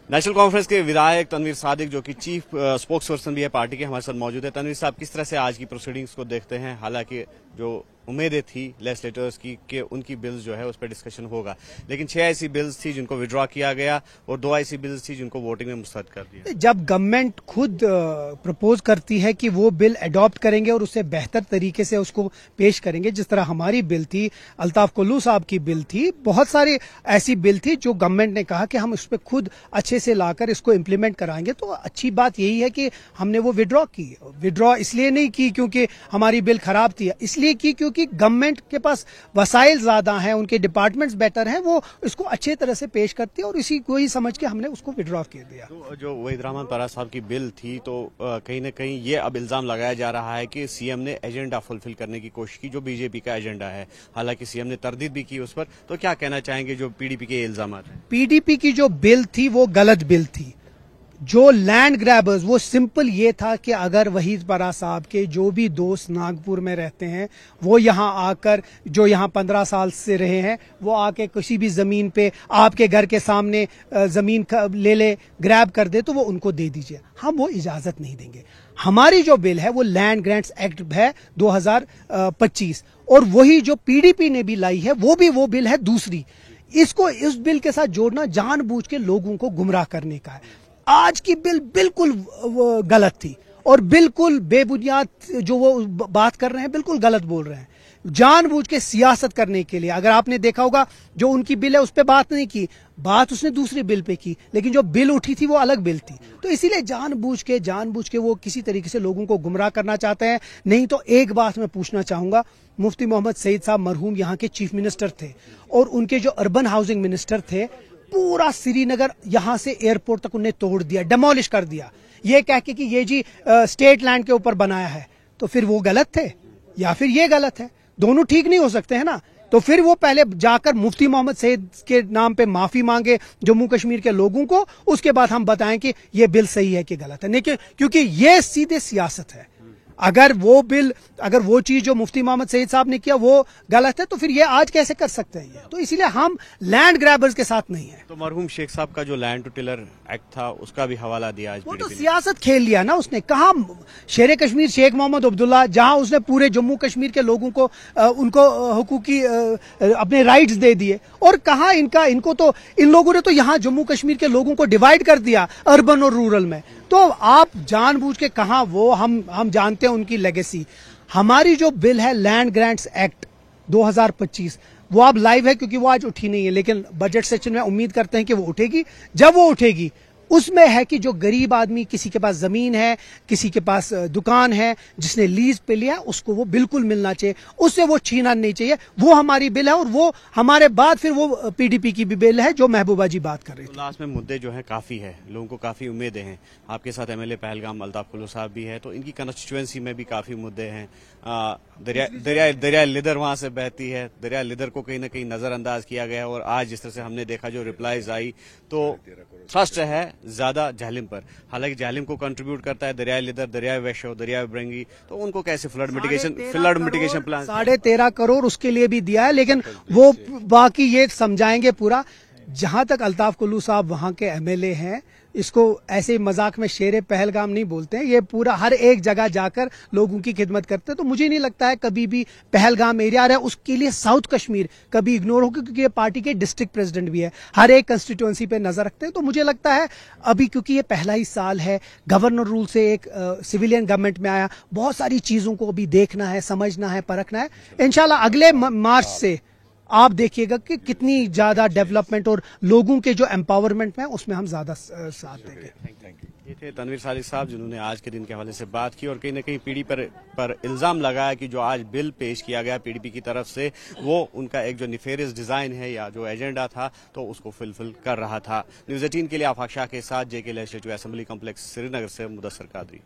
National conference के विधायक तनवीर सादिक जो कि चीफ स्पोक्स पर्सन भी है पार्टी के, हमारे साथ मौजूद है। तनवीर साहब, किस तरह से आज की प्रोसीडिंग्स को देखते हैं? हालांकि जो उम्मीदें थी लेजिस्लेटर्स की कि उनकी बिल्स जो है उस पर डिस्कशन होगा, लेकिन 6 ऐसी बिल्स थी जिनको विड्रॉ किया गया और 2 ऐसी बिल्स थी जिनको वोटिंग में मुस्तरद कर दिया। जब गवर्नमेंट खुद प्रपोज करती है कि वो बिल अडॉप्ट करेंगे और उससे बेहतर तरीके से उसको पेश करेंगे, जिस तरह हमारी बिल थी, अल्ताफ कुल्लू साहब की बिल थी, बहुत सारी ऐसी बिल थी जो गवर्नमेंट ने कहा कि हम उस पर खुद अच्छे से लाकर इसको इम्प्लीमेंट कराएंगे। तो अच्छी बात यही है कि हमने वो विड्रॉ की। विड्रॉ इसलिए नहीं की क्योंकि हमारी बिल खराब थी, इसलिए की क्योंकि गवर्नमेंट के पास वसाइल ज्यादा हैं, उनके डिपार्टमेंट्स बेटर हैं, वो इसको अच्छे तरह से पेश करती है और इसी को ही समझ के हमने उसको विड्रॉ कर दिया। तो जो वहीद रहमान परार साहब की बिल थी, तो कहीं ना कहीं ये अब इल्जाम लगाया जा रहा है कि सीएम ने एजेंडा फुलफिल करने की कोशिश की, जो बीजेपी का एजेंडा है। हालांकि सीएम ने तरदीद भी की उस पर। तो क्या कहना चाहेंगे जो पीडीपी के इल्जाम हैं? पीडीपी की जो बिल थी वो गलत बिल थी। जो लैंड ग्रैबर्स, वो सिंपल ये था कि अगर वहीद परार साहब के जो भी दोस्त नागपुर में रहते हैं, वो यहाँ आकर, जो यहाँ 15 साल से रहे हैं, वो आके किसी भी जमीन पे आपके घर के सामने जमीन ले ग्रैब कर दे तो वो उनको दे दीजिए। हम वो इजाजत नहीं देंगे। हमारी जो बिल है वो लैंड ग्रांट्स एक्ट है 2025, और वही जो पीडीपी ने भी लाई है वो बिल है दूसरी। इसको इस बिल के साथ जोड़ना जानबूझ के लोगों को गुमराह करने का है। आज की बिल बिल्कुल गलत थी और बिल्कुल बेबुनियाद जो वो बात कर रहे हैं, बिल्कुल गलत बोल रहे हैं, जानबूझ के सियासत करने के लिए। अगर आपने देखा होगा जो उनकी बिल है उस पर बात नहीं की, बात उसने दूसरी बिल पे की, लेकिन जो बिल उठी थी वो अलग बिल थी। तो इसीलिए जानबूझ के वो किसी तरीके से लोगों को गुमराह करना चाहते हैं। नहीं तो एक बात मैं पूछना चाहूंगा, मुफ्ती मोहम्मद सईद साहब मरहूम यहाँ के चीफ मिनिस्टर थे और उनके जो अर्बन हाउसिंग मिनिस्टर थे, पूरा श्रीनगर यहां से एयरपोर्ट तक उन्हें तोड़ दिया, डेमोलिश कर दिया, ये कह के कि ये जी स्टेट लैंड के ऊपर बनाया है। तो फिर वो गलत थे या फिर ये गलत है? दोनों ठीक नहीं हो सकते हैं ना। तो फिर वो पहले जाकर मुफ्ती मोहम्मद सईद के नाम पे माफी मांगे जम्मू कश्मीर के लोगों को, उसके बाद हम बताएं कि ये बिल सही है कि गलत है। नहीं, क्योंकि ये सीधे सियासत है। अगर वो चीज जो मुफ्ती मोहम्मद सईद साहब ने किया वो गलत है, तो फिर ये आज कैसे कर सकते हैं? ये तो इसीलिए हम लैंड ग्रैबर्स के साथ नहीं है। तो मरहूम शेख साहब का जो लैंड टू टिलर एक्ट था उसका भी हवाला दिया आज। वो तो सियासत खेल लिया ना उसने। कहा शेर कश्मीर शेख मोहम्मद अब्दुल्ला, जहां उसने पूरे जम्मू कश्मीर के लोगों को उनको हुकूकी अपने राइट्स दे दिए, और कहा इनको तो इन लोगों ने तो यहाँ जम्मू कश्मीर के लोगों को डिवाइड कर दिया अर्बन और रूरल में। तो आप जानबूझ के कहा वो हम जानते हैं उनकी लेगेसी। हमारी जो बिल है लैंड ग्रांट्स एक्ट 2025, वो अब लाइव है क्योंकि वो आज उठी नहीं है, लेकिन बजट सेशन में उम्मीद करते हैं कि वो उठेगी। जब वो उठेगी उसमें है कि जो गरीब आदमी, किसी के पास जमीन है, किसी के पास दुकान है, जिसने लीज पे लिया, उसको वो बिल्कुल मिलना चाहिए, उससे वो छीना नहीं चाहिए। वो हमारी बिल है और वो हमारे बाद फिर वो पीडीपी की भी बिल है जो महबूबा जी बात कर रही थी। लास्ट में मुद्दे जो हैं काफी है, लोगों को काफी उम्मीदें हैं। आपके साथ एमएलए पहलगाम अल्ताफ कुल्लू साहब भी है, तो इनकी कंस्टिट्यूएंसी में भी काफी मुद्दे हैं। दरिया लिदर वहां से बहती है, दरिया लिदर को कहीं ना कहीं नजरअंदाज किया गया, और आज जिस तरह से हमने देखा जो रिप्लाईज आई, तो थ्रस्ट है ज्यादा झेलम पर। हालांकि झेलम को कंट्रीब्यूट करता है दरिया लिदर, दरिया वैशो, दरिया ब्रंगी, तो उनको कैसे फ्लड मिटिगेशन प्लान 13.5 करोड़ उसके लिए भी दिया है, लेकिन वो बाकी ये समझाएंगे पूरा। जहां तक अल्ताफ कुल्लू साहब वहां के एमएलए हैं, इसको ऐसे मजाक में शेरे पहलगाम नहीं बोलते हैं, ये पूरा हर एक जगह जाकर लोगों की खिदमत करते हैं। तो मुझे नहीं लगता है कभी भी पहलगाम एरिया रहा उसके लिए साउथ कश्मीर कभी इग्नोर होगा, क्योंकि ये पार्टी के डिस्ट्रिक्ट प्रेसिडेंट भी है, हर एक कंस्टिट्यूएंसी पे नजर रखते हैं। तो मुझे लगता है अभी, क्योंकि ये पहला ही साल है, गवर्नर रूल से एक सिविलियन गवर्नमेंट में आया, बहुत सारी चीजों को अभी देखना है, समझना है, परखना है। इंशाल्लाह अगले मार्च से आप देखिएगा कि कितनी ज्यादा डेवलपमेंट और लोगों के जो एम्पावरमेंट में उसमें हम ज्यादा साथ देंगे। ये थे तनवीर सादिक साहब, जिन्होंने आज के दिन के हवाले से बात की और कहीं न कहीं पीडीपी पर इल्जाम लगाया कि जो आज बिल पेश किया गया पीडीपी की तरफ से, वो उनका एक जो निफेरियस डिजाइन है या जो एजेंडा था, तो उसको फुलफिल कर रहा था। न्यूज़ 18 के लिए आफाक शाह के साथ जेके लेजिस्लेटिव असेंबली कॉम्प्लेक्स श्रीनगर से मुदस्सर कादरी।